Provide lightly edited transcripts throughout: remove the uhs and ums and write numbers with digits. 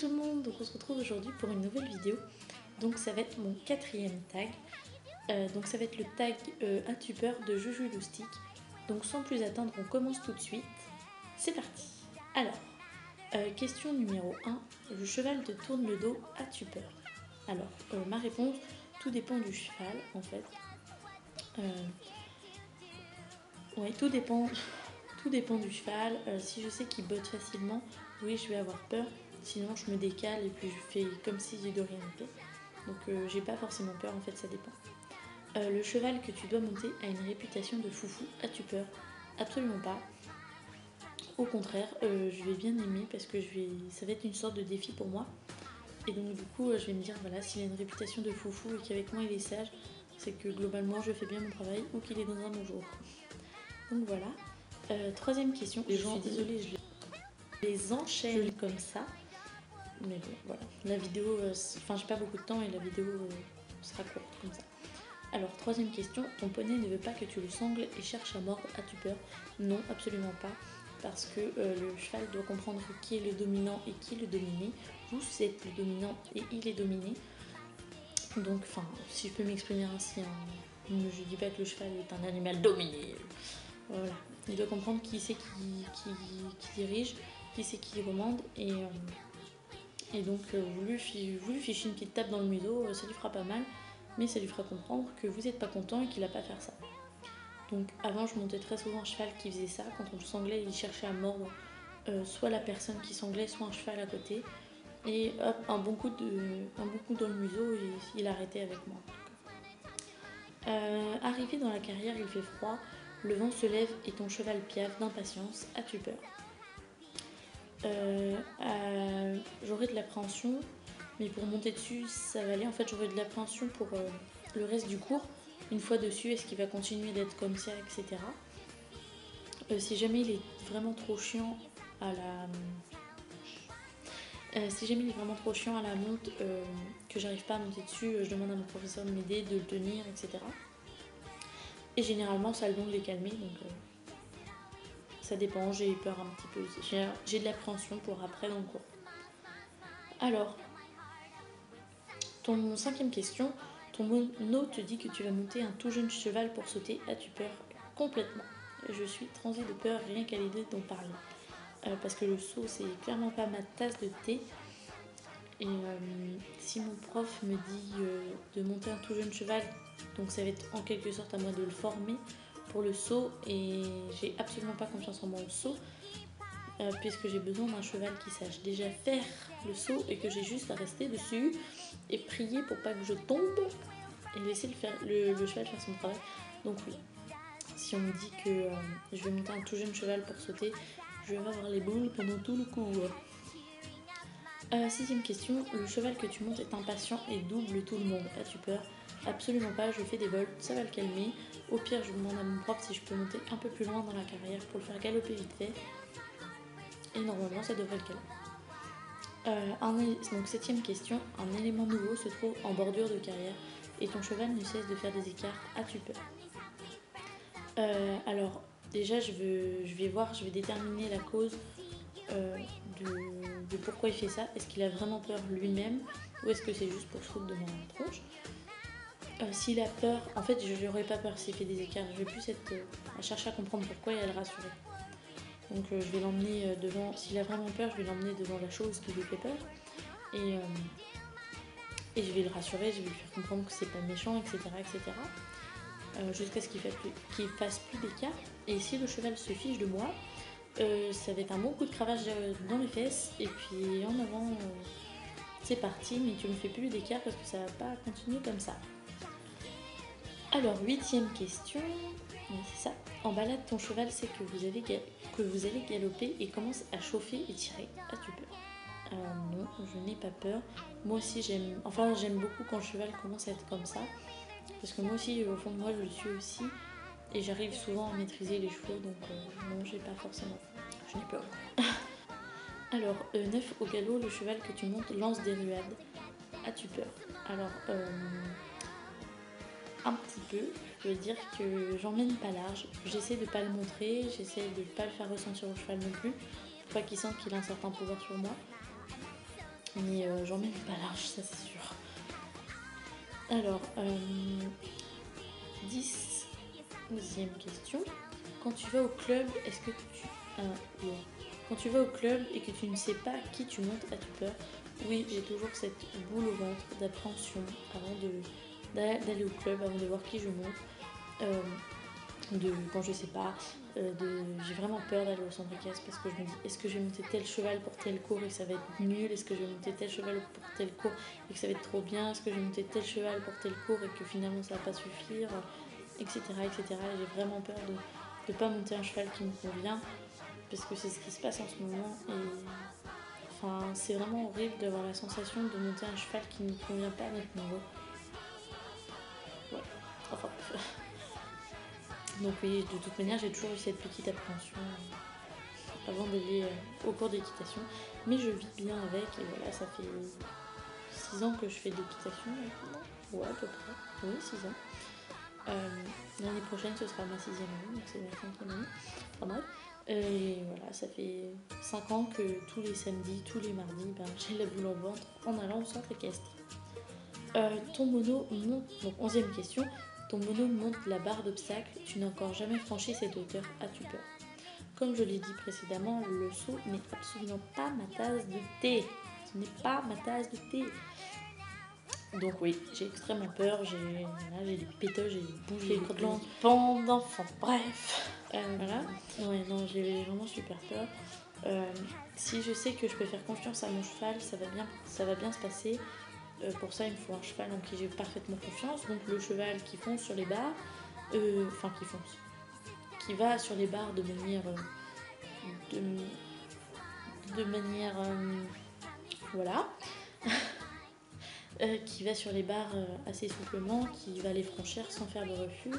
tout le monde, donc on se retrouve aujourd'hui pour une nouvelle vidéo. Donc ça va être mon 4e tag. Donc ça va être le tag As-tu peur de Juju Loustic. Donc sans plus attendre, on commence tout de suite. C'est parti. Alors, question numéro 1. Le cheval te tourne le dos, as-tu peur? Alors, ma réponse, tout dépend du cheval en fait. Ouais, tout dépend du cheval. Si je sais qu'il botte facilement, oui, je vais avoir peur. Sinon, je me décale et puis je fais comme si de rien n'était. Donc, j'ai pas forcément peur, en fait, ça dépend. Le cheval que tu dois monter a une réputation de foufou. As-tu peur? Absolument pas. Au contraire, je vais bien aimer parce que ça va être une sorte de défi pour moi. Et donc, du coup, je vais me dire, voilà, s'il a une réputation de foufou et qu'avec moi il est sage, c'est que globalement je fais bien mon travail ou qu'il est dans un bon jour. Donc voilà. 3e question. Je suis désolée, je les enchaîne comme ça. Mais bon, voilà. La vidéo, j'ai pas beaucoup de temps et la vidéo sera courte comme ça. Alors, 3e question. Ton poney ne veut pas que tu le sangles et cherche à mordre. As-tu peur? Non, absolument pas. Parce que le cheval doit comprendre qui est le dominant et qui est le dominé. Vous êtes le dominant et il est dominé. Donc, si je peux m'exprimer ainsi, je dis pas que le cheval est un animal dominé. Voilà. Il doit comprendre qui c'est qui dirige, qui c'est qui commande. Et donc, vous lui fichez une petite tape dans le museau, ça lui fera pas mal. Mais ça lui fera comprendre que vous n'êtes pas content et qu'il n'a pas à faire ça. Donc avant je montais très souvent un cheval qui faisait ça, quand on le sanglait il cherchait à mordre soit la personne qui sanglait, soit un cheval à côté. Et hop, un bon coup dans le museau et il arrêtait avec moi. Arrivé dans la carrière, il fait froid, le vent se lève et ton cheval piaffe d'impatience, as-tu peur? J'aurais de l'appréhension, mais pour monter dessus ça va aller. En fait j'aurais de l'appréhension pour le reste du cours. Une fois dessus, est-ce qu'il va continuer d'être comme ça, etc. Si jamais il est vraiment trop chiant à la monte, que j'arrive pas à monter dessus, je demande à mon professeur de m'aider, de le tenir, etc. Et généralement ça a le don de les calmer, donc ça dépend, j'ai peur un petit peu, j'ai de l'appréhension pour après dans le cours. Alors, ton 5e question, ton mono te dit que tu vas monter un tout jeune cheval pour sauter, as-tu peur? Complètement. Je suis transée de peur rien qu'à l'idée d'en parler. Parce que le saut, c'est clairement pas ma tasse de thé. Et si mon prof me dit de monter un tout jeune cheval, donc ça va être en quelque sorte à moi de le former pour le saut. Et j'ai absolument pas confiance en mon saut, puisque j'ai besoin d'un cheval qui sache déjà faire le saut et que j'ai juste à rester dessus et prier pour pas que je tombe et laisser le cheval faire son travail. Donc oui, si on me dit que je vais monter un tout jeune cheval pour sauter, je vais avoir les boules pendant tout le cours. 6e question, le cheval que tu montes est impatient et double tout le monde. As-tu peur? Absolument pas, je fais des volts, ça va le calmer. Au pire, je demande à mon prof si je peux monter un peu plus loin dans la carrière pour le faire galoper vite fait. Et normalement, ça devrait le calmer. Donc 7e question, un élément nouveau se trouve en bordure de carrière et ton cheval ne cesse de faire des écarts. As-tu peur? Alors déjà je vais déterminer la cause de pourquoi il fait ça. Est-ce qu'il a vraiment peur lui-même ou est-ce que c'est juste pour se foutre de ma tronche? S'il a peur, en fait je n'aurais pas peur s'il fait des écarts, je vais plus être à chercher à comprendre pourquoi et à le rassurer. Donc je vais l'emmener devant, s'il a vraiment peur je vais l'emmener devant la chose qui lui fait peur et je vais le rassurer, je vais lui faire comprendre que c'est pas méchant, etc. Jusqu'à ce qu'il fasse plus d'écart. Et si le cheval se fiche de moi, ça va être un bon coup de cravache dans les fesses et puis en avant, c'est parti, mais tu me fais plus d'écart parce que ça va pas continuer comme ça. Alors 8e question, c'est ça. En balade, ton cheval sait que vous allez galoper et commence à chauffer et tirer. As-tu peur? Non, je n'ai pas peur. Moi aussi j'aime beaucoup quand le cheval commence à être comme ça. Parce que moi aussi, au fond de moi, je le suis aussi. Et j'arrive souvent à maîtriser les chevaux, donc non, j'ai pas forcément. Je n'ai peur. Alors, 9 au galop, le cheval que tu montes lance des ruades. As-tu peur? Alors, un petit peu. Je veux dire que j'emmène pas large. J'essaie de pas le montrer, j'essaie de pas le faire ressentir au cheval non plus. Pour pas qu'il sente qu'il a un certain pouvoir sur moi. Mais j'emmène pas large, ça c'est sûr. Alors, 10e question. Quand tu vas au club, est-ce que Quand tu vas au club et que tu ne sais pas qui tu montes, as-tu peur? Oui, j'ai toujours cette boule au ventre d'appréhension avant d'aller au club, avant de voir qui je monte. Quand je sais pas, j'ai vraiment peur d'aller au centre équestre parce que je me dis, est-ce que je vais monter tel cheval pour tel cours et que ça va être nul? Est-ce que je vais monter tel cheval pour tel cours et que ça va être trop bien? Est-ce que je vais monter tel cheval pour tel cours et que finalement ça va pas suffire, etc., etc. Et j'ai vraiment peur de ne pas monter un cheval qui me convient parce que c'est ce qui se passe en ce moment. Et enfin, c'est vraiment horrible d'avoir la sensation de monter un cheval qui ne convient pas à notre niveau. Ouais, enfin bref. Donc oui, de toute manière, j'ai toujours eu cette petite appréhension avant d'aller au cours d'équitation. Mais je vis bien avec et voilà, ça fait 6 ans que je fais de l'équitation maintenant. Ouais, à peu près. Oui, 6 ans. L'année prochaine, ce sera ma 6e année, donc c'est ma 5e année. Enfin bref. Et voilà, ça fait 5 ans que tous les samedis, tous les mardis, j'ai la boule au ventre en allant au centre équestre. Ton mono monte, donc 11e question. Ton mono monte la barre d'obstacles, tu n'as encore jamais franchi cette hauteur, as-tu peur? Comme je l'ai dit précédemment, le saut n'est absolument pas ma tasse de thé. Ce n'est pas ma tasse de thé. Donc oui, j'ai extrêmement peur, j'ai des pétoches, j'ai des boules, j'ai des côtes qui pendent, enfin bref. Voilà. Ouais, non, j'ai vraiment super peur. Si je sais que je peux faire confiance à mon cheval, ça va bien se passer. Pour ça, il me faut un cheval en qui j'ai parfaitement confiance. Donc le cheval qui fonce sur les barres, qui va sur les barres de manière, voilà, qui va sur les barres assez souplement, qui va les franchir sans faire de refus.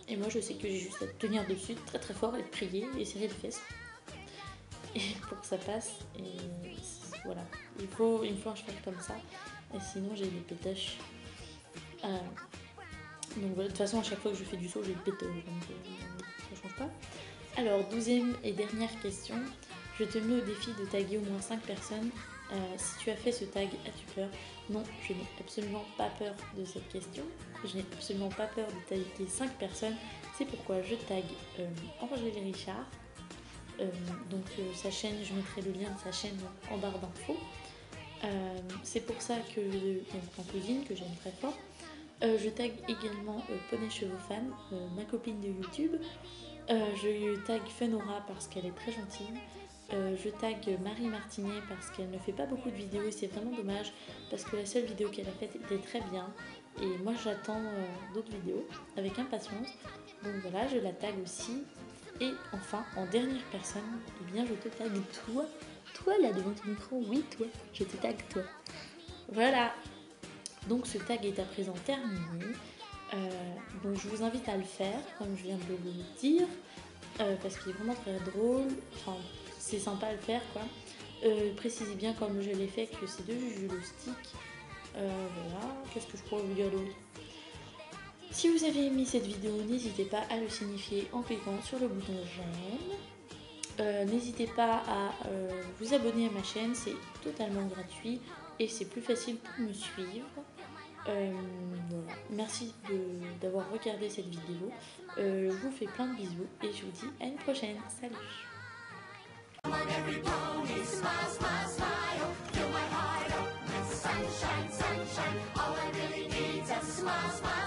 Et moi, je sais que j'ai juste à tenir dessus très très fort et prier et serrer les fesses. Et pour que ça passe, et voilà, il me faut un cheval comme ça, et sinon j'ai des pétaches. Donc voilà, de toute façon à chaque fois que je fais du saut j'ai des pétaches, donc ça change pas. Alors 12e et dernière question, je te mets au défi de taguer au moins 5 personnes. Si tu as fait ce tag, as-tu peur? Non, je n'ai absolument pas peur de cette question, je n'ai absolument pas peur de taguer 5 personnes, c'est pourquoi je tag Angèle Richard. Donc sa chaîne, je mettrai le lien de sa chaîne en barre d'infos. C'est pour ça que en cuisine, que j'aime très fort. Je tag également Poney Chevaux Fan, ma copine de YouTube. Je tag Funora parce qu'elle est très gentille. Je tag Marie Martinet parce qu'elle ne fait pas beaucoup de vidéos et c'est vraiment dommage parce que la seule vidéo qu'elle a faite était très bien. Et moi j'attends d'autres vidéos avec impatience. Donc voilà, je la tag aussi. Et enfin, en dernière personne, eh bien je te tag toi. Toi là devant ton micro, oui toi, je te tag toi. Voilà. Donc ce tag est à présent terminé. Donc je vous invite à le faire, comme je viens de le dire, parce qu'il est vraiment très drôle. Enfin, c'est sympa à le faire quoi. Précisez bien comme je l'ai fait que c'est de Juju le stick. Voilà. Qu'est-ce que je pourrais vous dire d'autre? Si vous avez aimé cette vidéo, n'hésitez pas à le signifier en cliquant sur le bouton j'aime. N'hésitez pas à vous abonner à ma chaîne, c'est totalement gratuit et c'est plus facile pour me suivre. Voilà. Merci d'avoir regardé cette vidéo. Je vous fais plein de bisous et je vous dis à une prochaine. Salut! Sunshine, sunshine, all I really need is a smile, smile.